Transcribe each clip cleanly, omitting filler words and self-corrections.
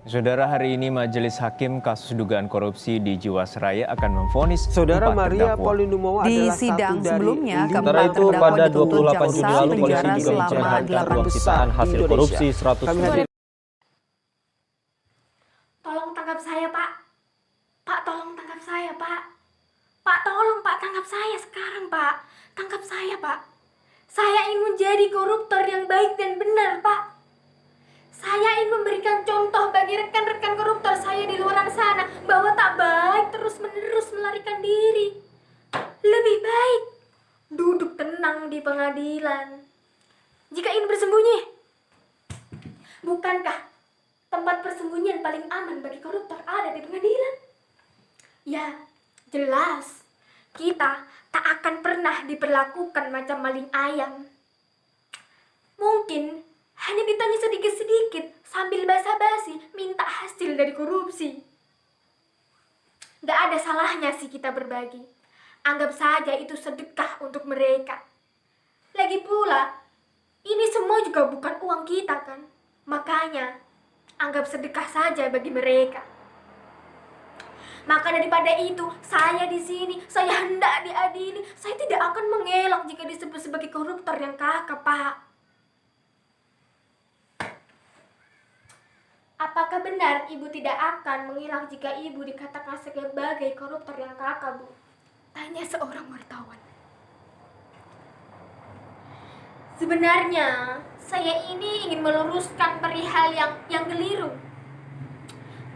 Saudara, hari ini Majelis Hakim kasus dugaan korupsi di Jiwasraya akan memvonis Saudara 4 Maria terdakwa. Paulinumowa Di adalah sidang satu dari sebelumnya, 5 keempat Sementara itu, terdakwa pada dituntut 28 Juni jaksa lalu, polisi penjara juga selama menceritakan 8 perusahaan hasil korupsi 100 Kami miliar. Tolong tangkap saya, Pak. Pak, tolong tangkap saya, Pak. Pak, tolong, Pak, tangkap saya sekarang, Pak. Tangkap saya, Pak. Saya ingin menjadi koruptor yang baik dan benar, Pak. Saya ingin memberikan contoh bagi rekan-rekan koruptor saya di luar sana bahwa tak baik terus-menerus melarikan diri. Lebih baik duduk tenang di pengadilan. Jika ingin bersembunyi, bukankah tempat persembunyian paling aman bagi koruptor ada di pengadilan? Ya, jelas. Kita tak akan pernah diperlakukan macam maling ayam. Mungkin hanya ditanya sedikit-sedikit sambil basa-basi minta hasil dari korupsi. Gak ada salahnya sih kita berbagi. Anggap saja itu sedekah untuk mereka. Lagi pula, ini semua juga bukan uang kita kan? Makanya, anggap sedekah saja bagi mereka. Maka daripada itu, saya di sini, saya hendak diadili. Saya tidak akan mengelak jika disebut sebagai koruptor yang kakap, Pak. Apakah benar ibu tidak akan mengelak jika ibu dikatakan sebagai koruptor yang kakap, Bu? Tanya seorang wartawan. Sebenarnya, saya ini ingin meluruskan perihal yang keliru.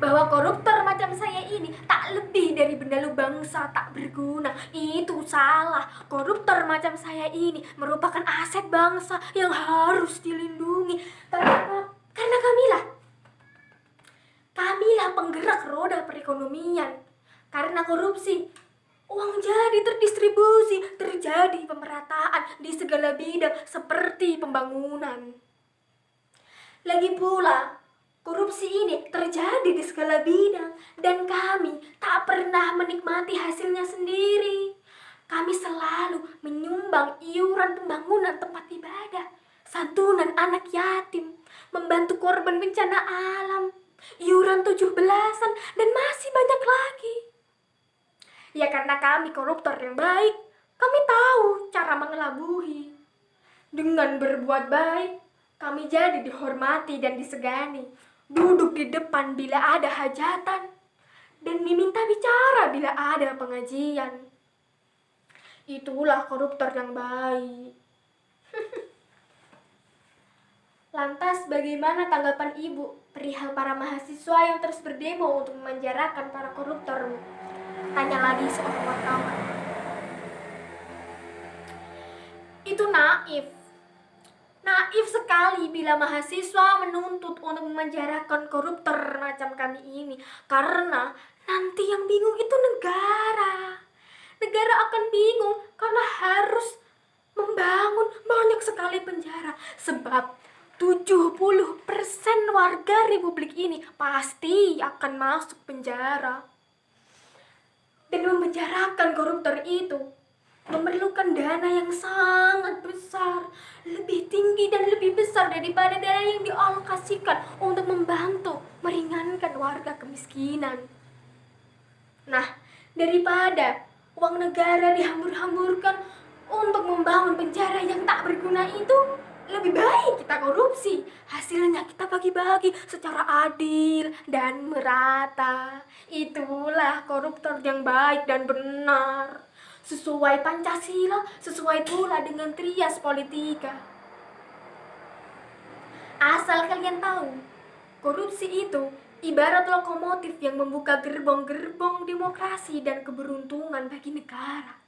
Bahwa koruptor macam saya ini tak lebih dari benalu bangsa tak berguna. Itu salah. Koruptor macam saya ini merupakan aset bangsa yang harus dilindungi. Karena kamilah penggerak roda perekonomian. Karena korupsi, uang jadi terdistribusi, terjadi pemerataan di segala bidang seperti pembangunan. Lagi pula, korupsi ini terjadi di segala bidang dan kami tak pernah menikmati hasilnya sendiri. Kami selalu menyumbang iuran pembangunan tempat ibadah, santunan anak yatim, membantu korban bencana alam, iuran 17-an, dan masih banyak lagi. Ya karena kami koruptor yang baik, kami tahu cara mengelabuhi. Dengan berbuat baik, kami jadi dihormati dan disegani. Duduk di depan bila ada hajatan, dan diminta bicara bila ada pengajian. Itulah koruptor yang baik. Lantas bagaimana tanggapan ibu perihal para mahasiswa yang terus berdemo untuk memenjarakan para koruptor? Tanya lagi seorang wartawan. Itu naif. Naif sekali bila mahasiswa menuntut untuk memenjarakan koruptor macam kami ini. Karena nanti yang bingung itu negara. Negara akan bingung karena harus membangun banyak sekali penjara. Sebab 70% warga Republik ini pasti akan masuk penjara. Dan memenjarakan koruptor itu memerlukan dana yang sangat besar, lebih tinggi dan lebih besar daripada dana yang dialokasikan untuk membantu meringankan warga kemiskinan. Nah, daripada uang negara dihambur-hamburkan untuk membangun penjara yang tak berguna itu, lebih baik kita korupsi. Hasilnya kita bagi-bagi secara adil dan merata. Itulah koruptor yang baik dan benar. Sesuai Pancasila, sesuai pula dengan trias politika. Asal kalian tahu, korupsi itu ibarat lokomotif yang membuka gerbong-gerbong demokrasi dan keberuntungan bagi negara.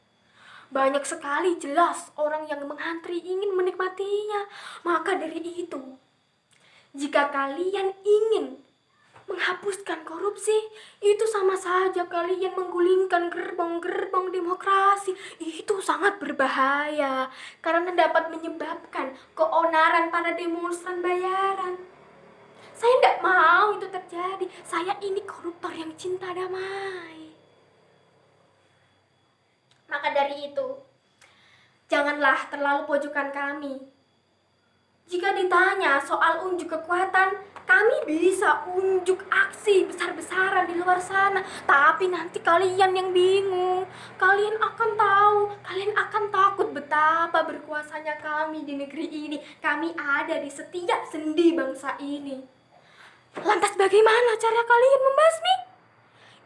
Banyak sekali jelas orang yang mengantri ingin menikmatinya. Maka dari itu, jika kalian ingin menghapuskan korupsi, itu sama saja kalian menggulingkan gerbong-gerbong demokrasi. Itu sangat berbahaya karena dapat menyebabkan keonaran para demonstran bayaran. Saya tidak mau itu terjadi. Saya ini koruptor yang cinta damai. Maka dari itu, janganlah terlalu pojokan kami. Jika ditanya soal unjuk kekuatan, Kami bisa unjuk aksi besar-besaran di luar sana, tapi nanti kalian yang bingung. Kalian akan tahu, kalian akan takut betapa berkuasanya kami di negeri ini. Kami ada di setiap sendi bangsa ini. Lantas bagaimana cara kalian membasmi?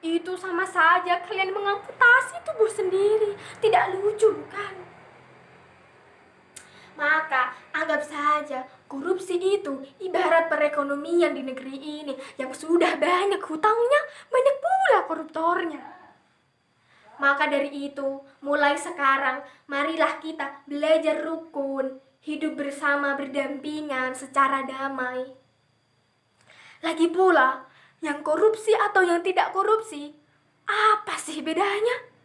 Itu sama saja kalian mengamputasi tubuh sendiri. Tidak lucu, bukan? Maka anggap saja korupsi itu ibarat perekonomian di negeri ini yang sudah banyak hutangnya, banyak pula koruptornya. Maka dari itu, mulai sekarang marilah kita belajar rukun, hidup bersama berdampingan secara damai. Lagi pula, yang korupsi atau yang tidak korupsi, apa sih bedanya?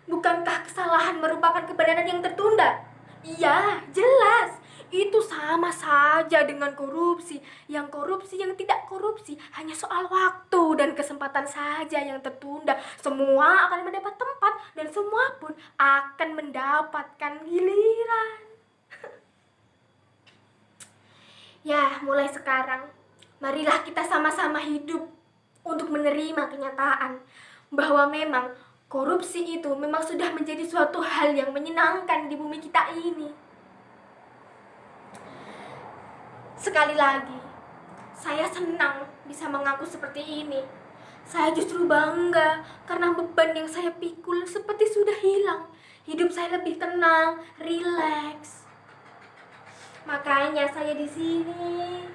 Bukankah kesalahan merupakan kebenaran yang tertunda? Iya, jelas. Itu sama saja dengan korupsi. Yang korupsi, yang tidak korupsi, hanya soal waktu dan kesempatan saja yang tertunda. Semua akan mendapat tempat dan semua pun akan mendapatkan giliran. Ya, mulai sekarang, marilah kita sama-sama hidup untuk menerima kenyataan bahwa memang korupsi itu memang sudah menjadi suatu hal yang menyenangkan di bumi kita ini. Sekali lagi, saya senang bisa mengaku seperti ini. Saya justru bangga karena beban yang saya pikul seperti sudah hilang. Hidup saya lebih tenang, rileks. Makanya saya di sini.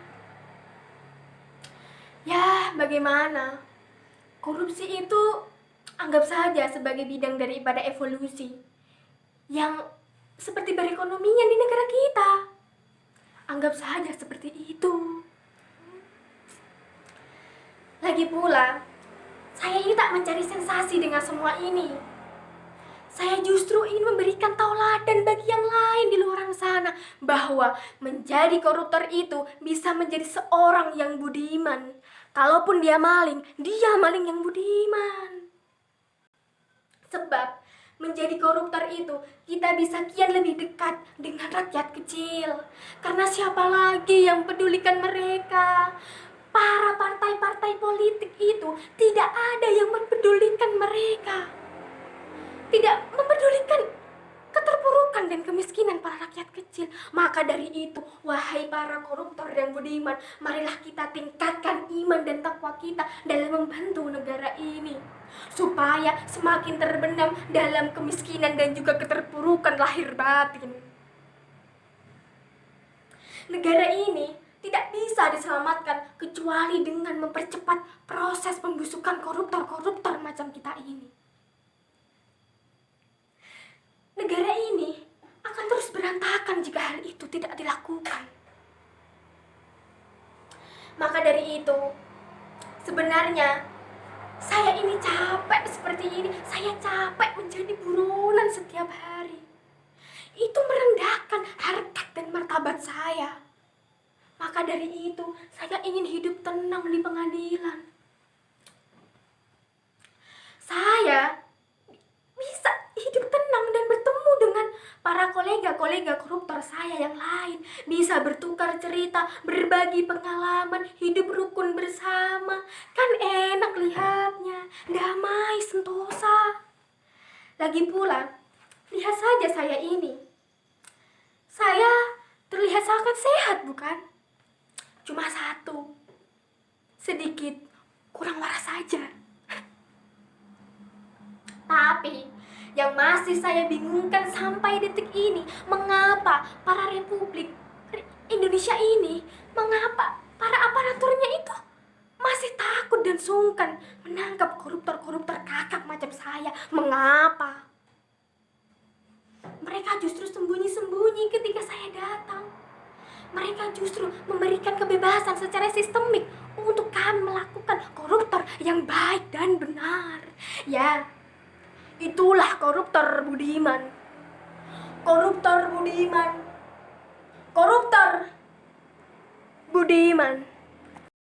Ya, bagaimana? Korupsi itu anggap saja sebagai bidang daripada evolusi yang seperti perekonomian di negara kita. Anggap saja seperti itu. Lagi pula, saya ini tak mencari sensasi dengan semua ini. Saya justru ingin memberikan tauladan bagi yang lain di luar sana bahwa menjadi koruptor itu bisa menjadi seorang yang budiman. Kalaupun dia maling yang budiman. Sebab menjadi koruptor itu kita bisa kian lebih dekat dengan rakyat kecil. Karena siapa lagi yang pedulikan mereka? Para partai-partai politik itu tidak ada yang mempedulikan mereka. Tidak mempedulikan keterpurukan dan kemiskinan para rakyat kecil. Maka dari itu, wahai para koruptor yang budiman, marilah kita tingkatkan iman dan takwa kita dalam membantu negara ini supaya semakin terbenam dalam kemiskinan dan juga keterpurukan lahir batin. Negara ini tidak bisa diselamatkan kecuali dengan mempercepat proses pembusukan koruptor-koruptor macam kita ini. Negara ini akan terus berantakan jika hal itu tidak dilakukan. Maka dari itu, sebenarnya saya ini capek seperti ini. Saya capek menjadi buronan setiap hari. Itu merendahkan harkat dan martabat saya. Maka dari itu, saya ingin hidup tenang di pengadilan. Saya bisa hidup tenang dan bertemu dengan para kolega-kolega koruptor saya yang lain. Bisa bertukar cerita, berbagi pengalaman, hidup rukun bersama. Kan enak lihatnya, damai, sentosa. Lagi pula, lihat saja saya ini. Saya terlihat sangat sehat, bukan? Cuma satu, sedikit kurang waras saja. Tapi yang masih saya bingungkan sampai detik ini, mengapa para republik Indonesia ini, mengapa para aparaturnya itu masih takut dan sungkan menangkap koruptor-koruptor kakak macam saya? Mengapa? Mereka justru sembunyi-sembunyi ketika saya datang. Mereka justru memberikan kebebasan secara sistemik untuk kami melakukan koruptor yang baik dan benar. Ya, itulah koruptor budiman. Koruptor budiman. Koruptor budiman.